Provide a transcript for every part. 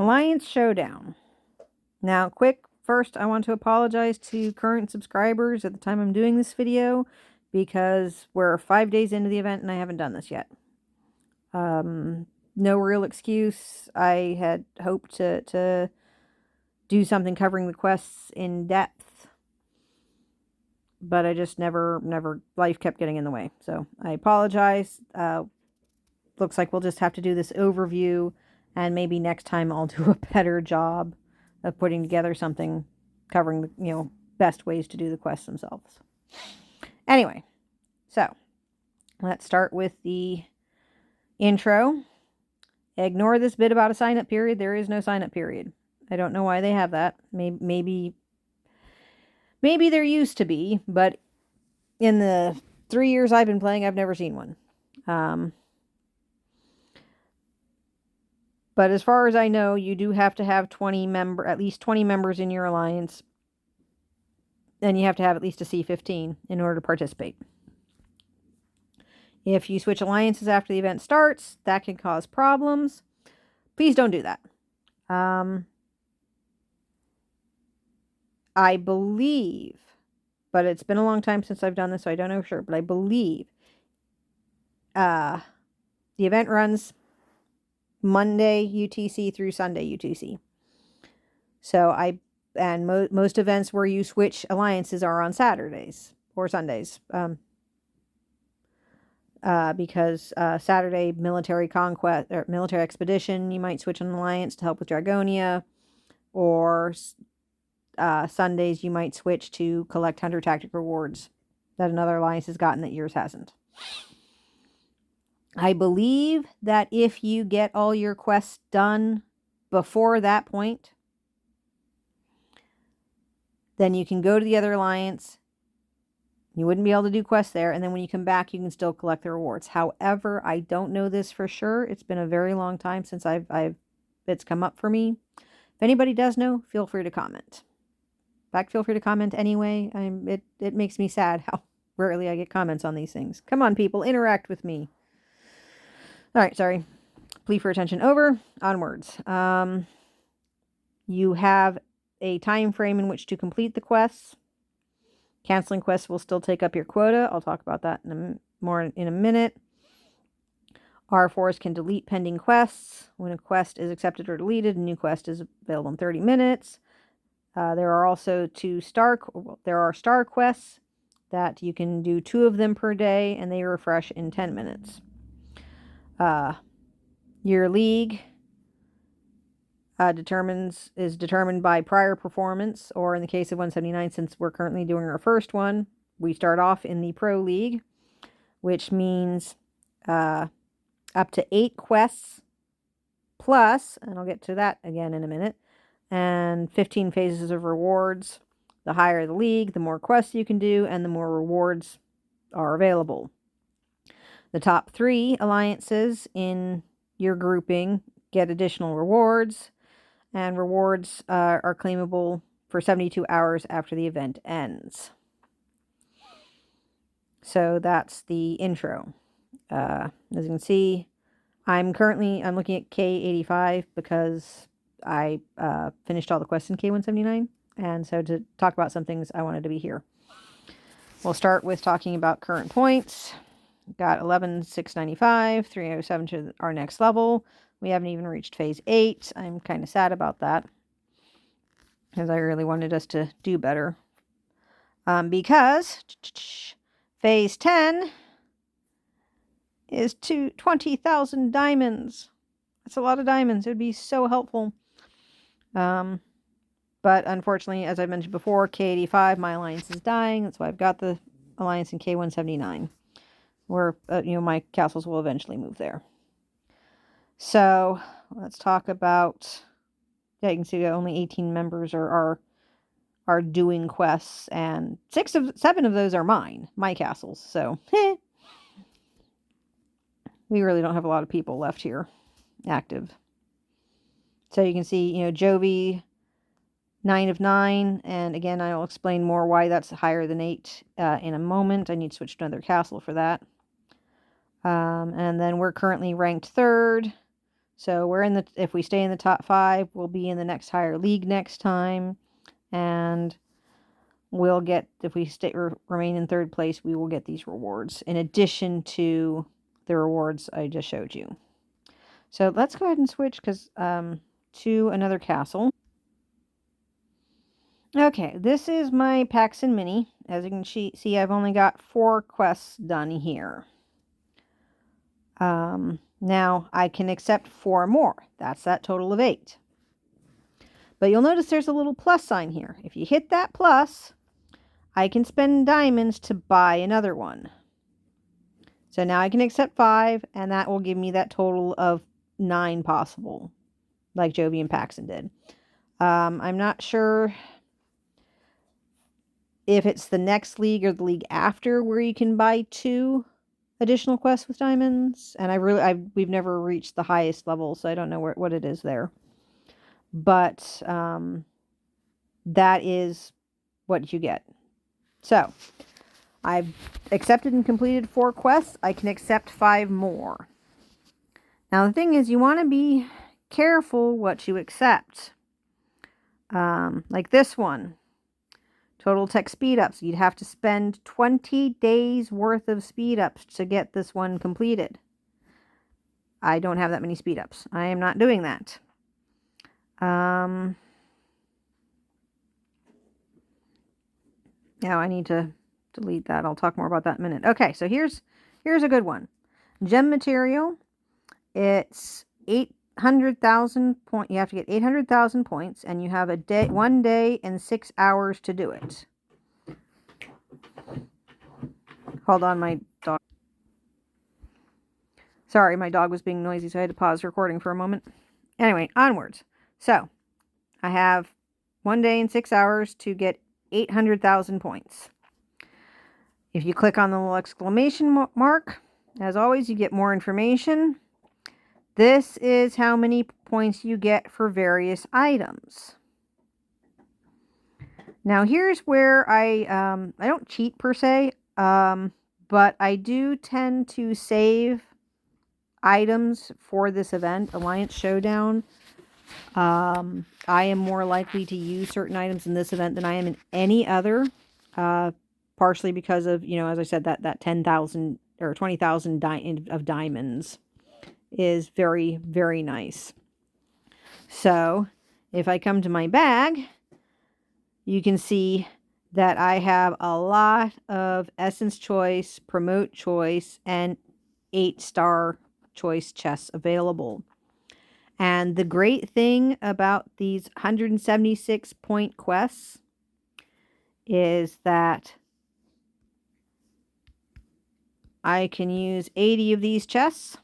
Alliance Showdown. Now, first, I want to apologize to current subscribers at the time I'm doing this video because we're 5 days into the event and I haven't done this yet. No real excuse. I had hoped to do something covering the quests in depth, but I just never, life kept getting in the way. So I apologize. Looks like we'll just have to do this overview, and maybe next time I'll do a better job of putting together something covering the, best ways to do the quests themselves. Anyway, so let's start with the intro. Ignore this bit about a sign-up period. There is no sign-up period. I don't know why they have that. Maybe there used to be, but in the 3 years I've been playing, I've never seen one. But as far as I know, you do have to have at least 20 members in your alliance. And you have to have at least a C15 in order to participate. If you switch alliances after the event starts, that can cause problems. Please don't do that. I believe, but it's been a long time since I've done this, so I don't know for sure, but I believe the event runs Monday UTC through Sunday UTC. So most events where you switch alliances are on Saturdays or Sundays. Because Saturday military conquest or military expedition, you might switch an alliance to help with Dragonia, or Sundays you might switch to collect hunter tactic rewards that another alliance has gotten that yours hasn't. I believe that if you get all your quests done before that point, then you can go to the other alliance. You wouldn't be able to do quests there, and then when you come back, you can still collect the rewards. However, I don't know this for sure. It's been a very long time since it's come up for me. If anybody does know, feel free to comment. In fact, feel free to comment anyway. It makes me sad how rarely I get comments on these things. Come on, people, interact with me. All right, sorry. Plea for attention over. Onwards. You have a time frame in which to complete the quests. Canceling quests will still take up your quota. I'll talk about that more in a minute. R4s can delete pending quests. When a quest is accepted or deleted, a new quest is available in 30 minutes. There are also star quests that you can do 2 of them per day, and they refresh in 10 minutes. Your league is determined by prior performance, or in the case of 179, since we're currently doing our first one, we start off in the Pro League, which means up to 8 quests plus, and I'll get to that again in a minute, and 15 phases of rewards. The higher the league, the more quests you can do, and the more rewards are available. The top 3 alliances in your grouping get additional rewards, and rewards are claimable for 72 hours after the event ends. So that's the intro. As you can see, I'm looking at K85 because I finished all the quests in K179, and so to talk about some things, I wanted to be here. We'll start with talking about current points. Got 11,695, 307 to our next level. We haven't even reached phase 8. I'm kind of sad about that, because I really wanted us to do better. Because phase 10 is 20,000 diamonds. That's a lot of diamonds. It would be so helpful. But unfortunately, as I mentioned before, K85, my alliance is dying. That's why I've got the alliance in K179. Where, my castles will eventually move there. So, let's talk about, you can see that only 18 members are doing quests, and 7 of those are my castles, so, we really don't have a lot of people left here active. So you can see, Jovi, 9 of 9, and again, I'll explain more why that's higher than 8 in a moment. I need to switch to another castle for that. And then we're currently ranked 3rd. So we're in the, if we stay in the top 5, we'll be in the next higher league next time. And we'll get, if we remain in 3rd place, we will get these rewards in addition to the rewards I just showed you. So let's go ahead and switch to another castle. Okay, this is my Paxton Mini. As you can see, I've only got 4 quests done here. Now I can accept 4 more. That's that total of 8. But you'll notice there's a little plus sign here. If you hit that plus, I can spend diamonds to buy another one. So now I can accept 5, and that will give me that total of 9 possible, like Jovi and Paxton did. I'm not sure if it's the next league or the league after where you can buy 2 additional quests with diamonds, and we've never reached the highest level, so I don't know what it is there. But that is what you get. So I've accepted and completed 4 quests. I can accept 5 more. Now the thing is, you want to be careful what you accept. Like this one, total tech speed ups. You'd have to spend 20 days worth of speed ups to get this one completed. I don't have that many speed ups. I am not doing that. Now I need to delete that. I'll talk more about that in a minute. Okay, so here's a good one. Gem material. It's 800,000 points. You have to get 800,000 points, and you have 1 day and 6 hours to do it. Hold on, my dog. Sorry, my dog was being noisy, so I had to pause recording for a moment. Anyway, onwards. So, I have 1 day and 6 hours to get 800,000 points. If you click on the little exclamation mark, as always, you get more information. This is how many points you get for various items. Now here's where I don't cheat per se, but I do tend to save items for this event, Alliance Showdown. I am more likely to use certain items in this event than I am in any other, partially because of, as I said, that 10,000 or 20,000 of diamonds is very, very nice. So if I come to my bag, you can see that I have a lot of Essence Choice, Promote Choice, and 8-star choice chests available. And the great thing about these 176 point quests is that I can use 80 of these chests.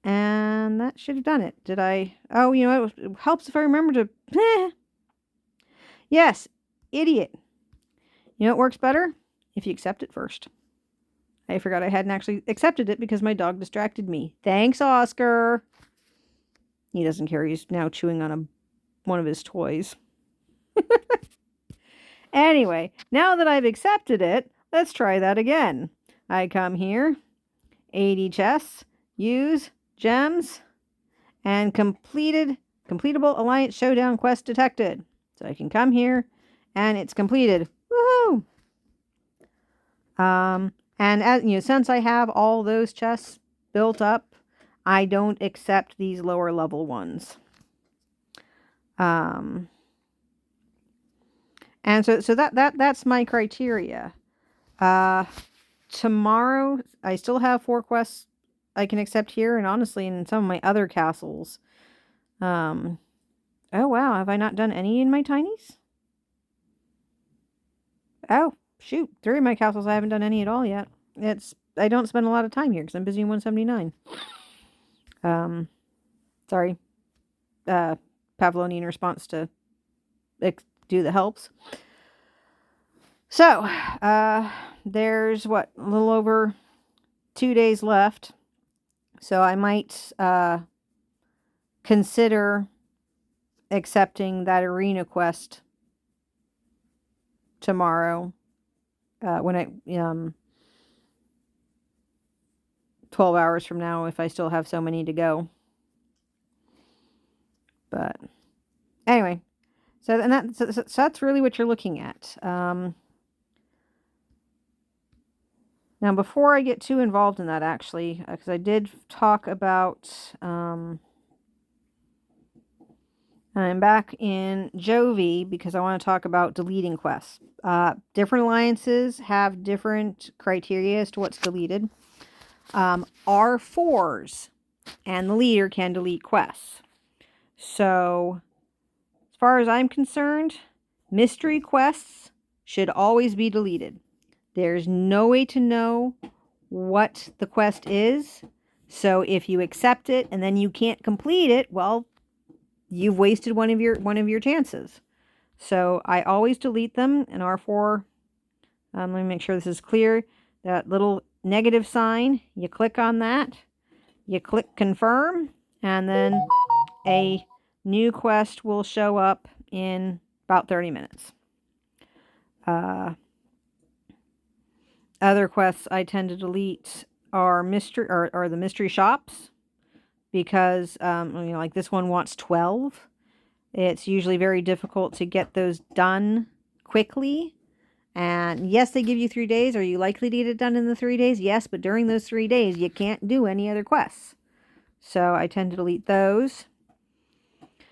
And that should have done it. Did I? Oh, it helps if I remember to... Yes, idiot. It works better if you accept it first. I forgot I hadn't actually accepted it because my dog distracted me. Thanks, Oscar. He doesn't care. He's now chewing on one of his toys. Anyway, now that I've accepted it, let's try that again. I come here, 80 chests, use gems, and completable Alliance Showdown quest detected. So I can come here, and it's completed. Woohoo! And as since I have all those chests built up, I don't accept these lower level ones. And so that's my criteria. Tomorrow I still have 4 quests I can accept here, and honestly in some of my other castles. Oh wow, have I not done any in my tinies? Oh shoot, 3 of my castles I haven't done any at all yet. I don't spend a lot of time here because I'm busy in 179. Sorry. Pavlonian response to do the helps. So, there's a little over 2 days left. So I might consider accepting that arena quest tomorrow when 12 hours from now if I still have so many to go. But anyway, so that's really what you're looking at. Now, before I get too involved in that, actually, because I did talk about, I'm back in Jovi because I want to talk about deleting quests. Different alliances have different criteria as to what's deleted. R4s and the leader can delete quests. So, as far as I'm concerned, mystery quests should always be deleted. There's no way to know what the quest is. So if you accept it and then you can't complete it, well, you've wasted one of your chances. So I always delete them in R4. Let me make sure this is clear. That little negative sign, you click on that, you click confirm, and then a new quest will show up in about 30 minutes. Other quests I tend to delete are the mystery shops, because like this one wants 12. It's usually very difficult to get those done quickly. And yes, they give you 3 days. Are you likely to get it done in the 3 days? Yes, but during those 3 days, you can't do any other quests. So I tend to delete those.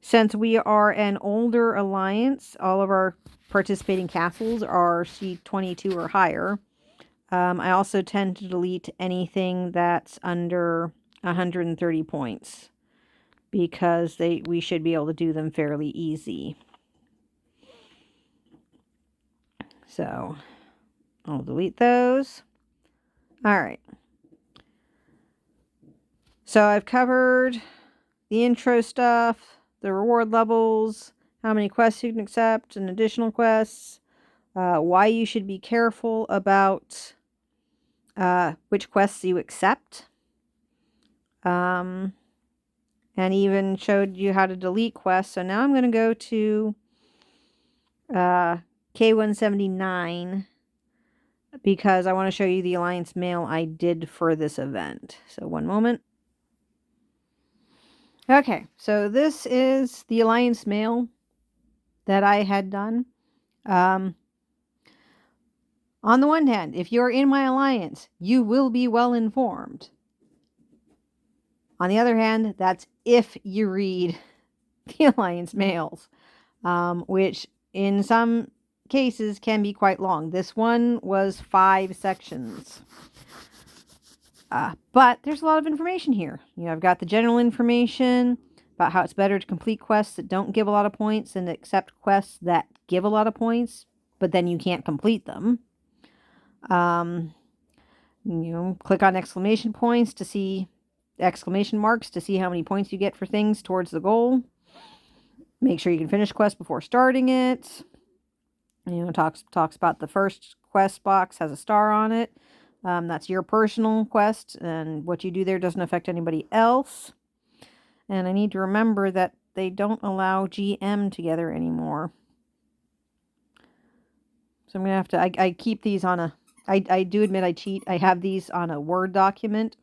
Since we are an older alliance, all of our participating castles are C22 or higher. I also tend to delete anything that's under 130 points, because we should be able to do them fairly easy. So I'll delete those. All right. So I've covered the intro stuff, the reward levels, how many quests you can accept, and additional quests, why you should be careful about which quests you accept, and even showed you how to delete quests. So now I'm going to go to K179 because I want to show you the Alliance mail I did for this event. So one moment. Okay, so this is the Alliance mail that I had done. On the one hand, if you're in my alliance, you will be well informed. On the other hand, that's if you read the alliance mails, which in some cases can be quite long. This one was 5 sections. But there's a lot of information here. I've got the general information about how it's better to complete quests that don't give a lot of points than to accept quests that give a lot of points, but then you can't complete them. Click on exclamation marks to see how many points you get for things towards the goal. Make sure you can finish quest before starting it. Talks about the first quest box has a star on it. That's your personal quest, and what you do there doesn't affect anybody else. And I need to remember that they don't allow GM together anymore. So I'm going to have to... I keep these on a... I do admit I cheat. I have these on a Word document,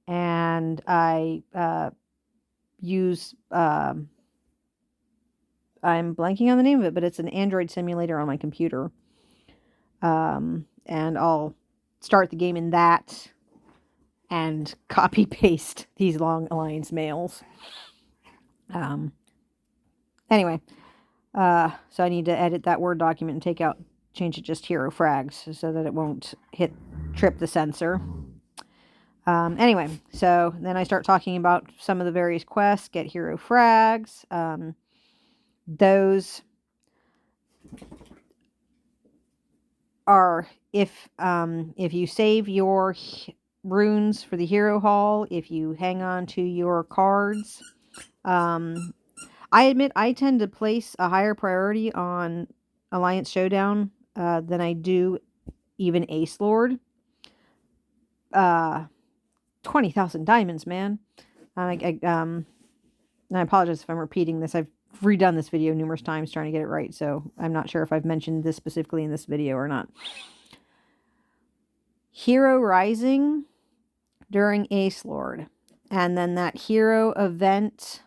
and I use... I'm blanking on the name of it, but it's an Android simulator on my computer. And I'll start the game in that and copy paste these long alliance mails. Anyway, so I need to edit that Word document and change it just hero frags so that it won't trip the sensor. Anyway, so then I start talking about some of the various quests, get hero frags. Those are if you save your runes for the hero hall, if you hang on to your cards. I admit I tend to place a higher priority on Alliance Showdown than I do even Ace Lord. 20,000 diamonds, man. And I apologize if I'm repeating this. I've redone this video numerous times trying to get it right, so I'm not sure if I've mentioned this specifically in this video or not. Hero Rising during Ace Lord. And then that hero event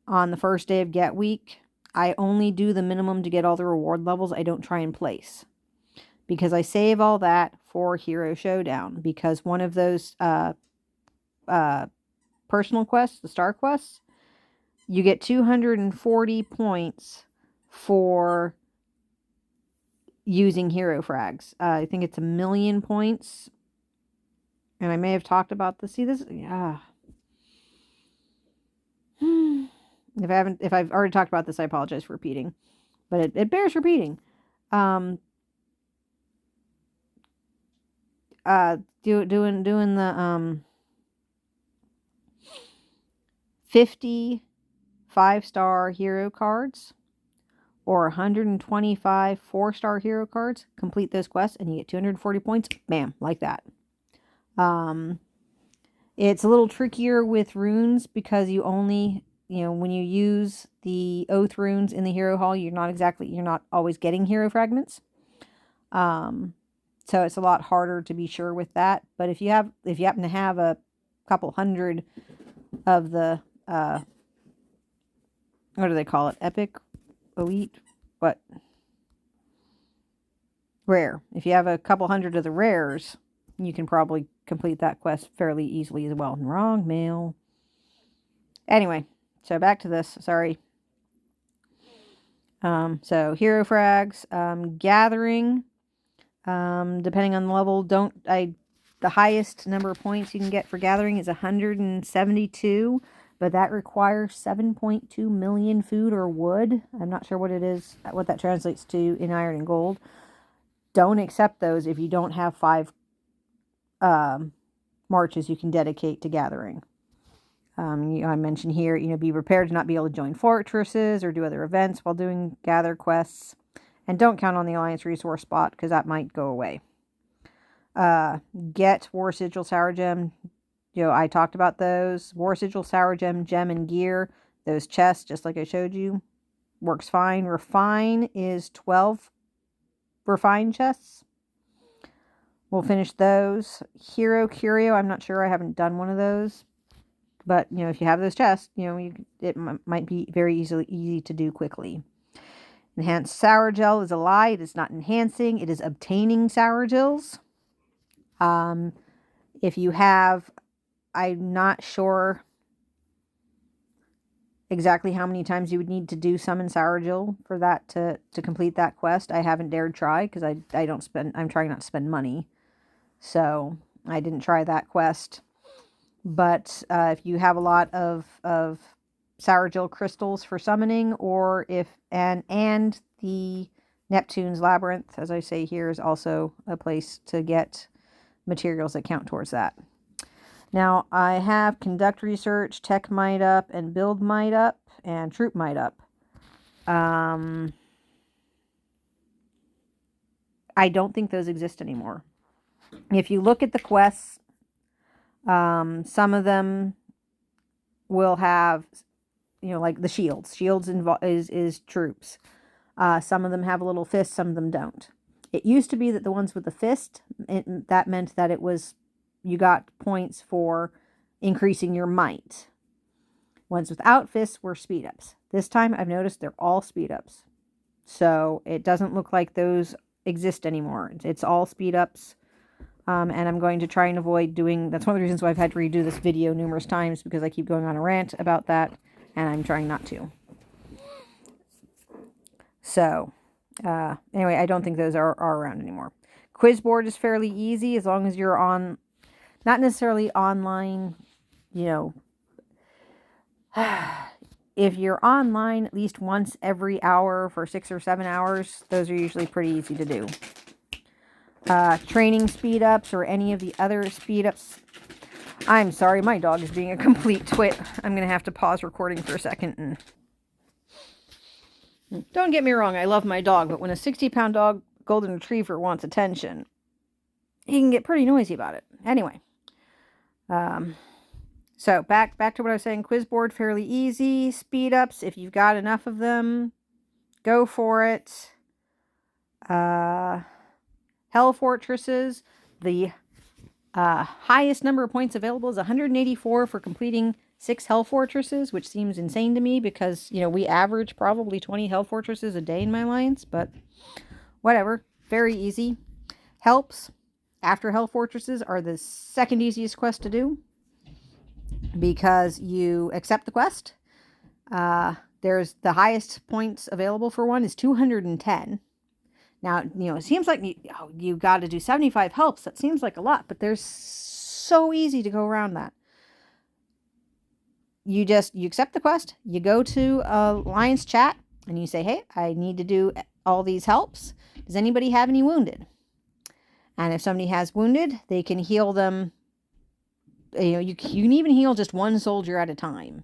on the first day of Get Week, I only do the minimum to get all the reward levels. I don't try and place. Because I save all that for Hero Showdown. Because one of those personal quests, the star quests, you get 240 points for using hero frags. I think it's 1,000,000 points. And I may have talked about this. See this? Yeah. If I've already talked about this, I apologize for repeating. But it bears repeating. Doing the 50 5-star hero cards or 125 4-star hero cards. Complete those quests and you get 240 points. Bam, like that. It's a little trickier with runes because you only, when you use the oath runes in the hero hall, you're not always getting hero fragments. So it's a lot harder to be sure with that. But if you happen to have a couple hundred of the, what do they call it? Epic? Elite? What? Rare. If you have a couple hundred of the rares, you can probably complete that quest fairly easily as well. Wrong mail. Anyway, so back to this. Sorry. So hero frags, gathering, depending on the level, the highest number of points you can get for gathering is 172, but that requires 7.2 million food or wood. I'm not sure what it is, what that translates to in iron and gold. Don't accept those if you don't have 5 marches you can dedicate to gathering. I mentioned here, be prepared to not be able to join fortresses or do other events while doing gather quests. And don't count on the Alliance resource spot because that might go away. Get War Sigil, Sour Gem. I talked about those. War Sigil, Sour Gem, Gem, and Gear. Those chests, just like I showed you, works fine. Refine is 12 refine chests. We'll finish those. Hero Curio, I'm not sure. I haven't done one of those. But, if you have those chests, it might be very easy to do quickly. Enhanced Sour Gel is a lie. It is not enhancing. It is obtaining Sour Gels. If you have, I'm not sure exactly how many times you would need to do Summon Sour Gel for that to complete that quest. I haven't dared try because I'm trying not to spend money. So I didn't try that quest. But if you have a lot of Sour Gel crystals for summoning, or and the Neptune's Labyrinth, as I say here, is also a place to get materials that count towards that. Now, I have Conduct Research, Tech Might Up, and Build Might Up, and Troop Might Up. I don't think those exist anymore. If you look at the quests, some of them will have, like the shields. Shields is troops. Some of them have a little fist, some of them don't. It used to be that the ones with the fist, that meant that you got points for increasing your might. Ones without fists were speed ups. This time I've noticed they're all speed ups. So it doesn't look like those exist anymore. It's all speed ups. And I'm going to try and avoid that's one of the reasons why I've had to redo this video numerous times, because I keep going on a rant about that, and I'm trying not to. So, anyway, I don't think those are around anymore. Quiz board is fairly easy as long as you're on, not necessarily online, if you're online at least once every hour for 6 or 7 hours, those are usually pretty easy to do. Training speed ups or any of the other speed ups. I'm sorry, my dog is being a complete twit. I'm going to have to pause recording for a second. And don't get me wrong, I love my dog, but when a 60-pound dog, golden retriever, wants attention, he can get pretty noisy about it. Anyway, so back to what I was saying. Quiz board, fairly easy. Speed ups, if you've got enough of them, go for it. Hell fortresses, the Highest number of points available is 184 for completing 6 Hell Fortresses, which seems insane to me because, we average probably 20 Hell Fortresses a day in my alliance, but whatever. Very easy. Helps after Hell Fortresses are the second easiest quest to do because you accept the quest. There's the highest points available for one is 210. Now, it seems like you got to do 75 helps. That seems like a lot, but there's so easy to go around that. You accept the quest, you go to Alliance chat, and you say, hey, I need to do all these helps. Does anybody have any wounded? And if somebody has wounded, they can heal them. You can even heal just one soldier at a time.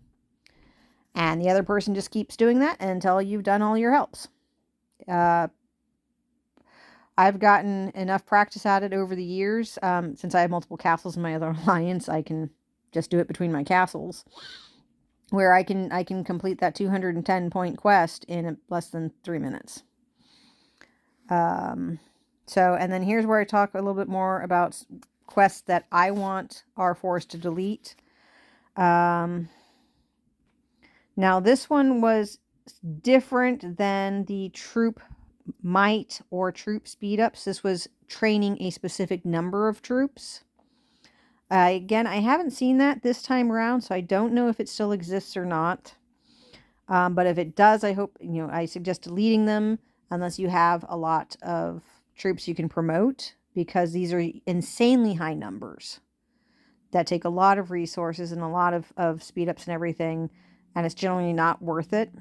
And the other person just keeps doing that until you've done all your helps. I've gotten enough practice at it over the years. Since I have multiple castles in my other alliance, I can just do it between my castles, where I can complete that 210 point quest in less than 3 minutes. And then here's where I talk a little bit more about quests that I want our force to delete. Now this one was different than the troop might or troop speed ups. This was training a specific number of troops. Again, I haven't seen that this time around, so I don't know if it still exists or not. But if it does, I hope, I suggest deleting them unless you have a lot of troops you can promote, because these are insanely high numbers that take a lot of resources and a lot of speed ups and everything, and it's generally not worth it.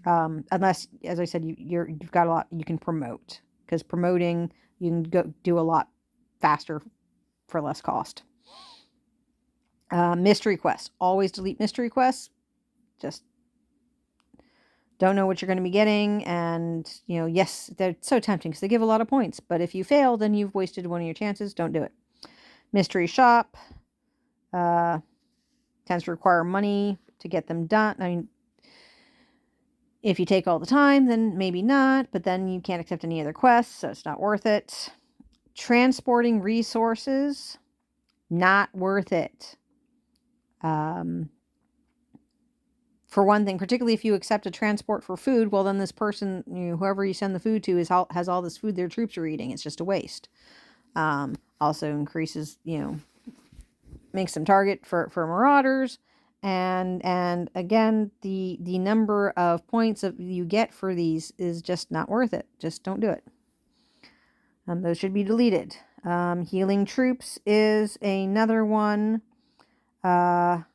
Unless, as I said, you've got a lot you can promote, because promoting, you can go do a lot faster for less cost. Mystery quests. Always delete mystery quests. Just don't know what you're going to be getting. And, yes, they're so tempting because they give a lot of points. But if you fail, then you've wasted one of your chances. Don't do it. Mystery shop. Tends to require money to get them done. I mean, if you take all the time, then maybe not. But then you can't accept any other quests, so it's not worth it. Transporting resources. Not worth it. For one thing, particularly if you accept a transport for food, well, then this person, whoever you send the food to, has all this food their troops are eating. It's just a waste. Also increases, makes them target for marauders. And again, the number of points you get for these is just not worth it. Just don't do it. Those should be deleted. Healing troops is another one.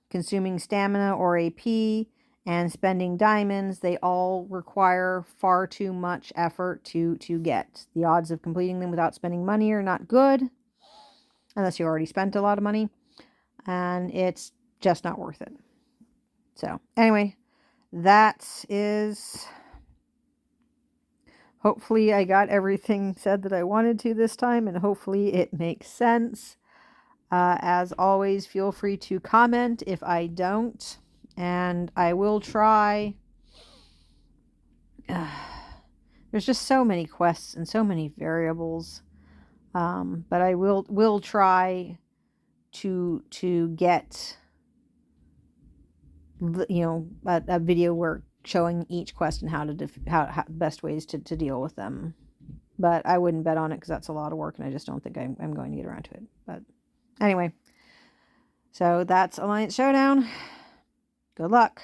Consuming stamina or AP and spending diamonds, they all require far too much effort to get. The odds of completing them without spending money are not good, unless you already spent a lot of money, and it's just not worth it. So anyway, that is, hopefully I got everything said that I wanted to this time, and hopefully it makes sense. As always, feel free to comment if I don't, and I will try. There's just so many quests and so many variables, but I will try to get a video where showing each quest and how best ways to deal with them. But I wouldn't bet on it because that's a lot of work, and I just don't think I'm going to get around to it. But anyway, so that's Alliance Showdown. Good luck.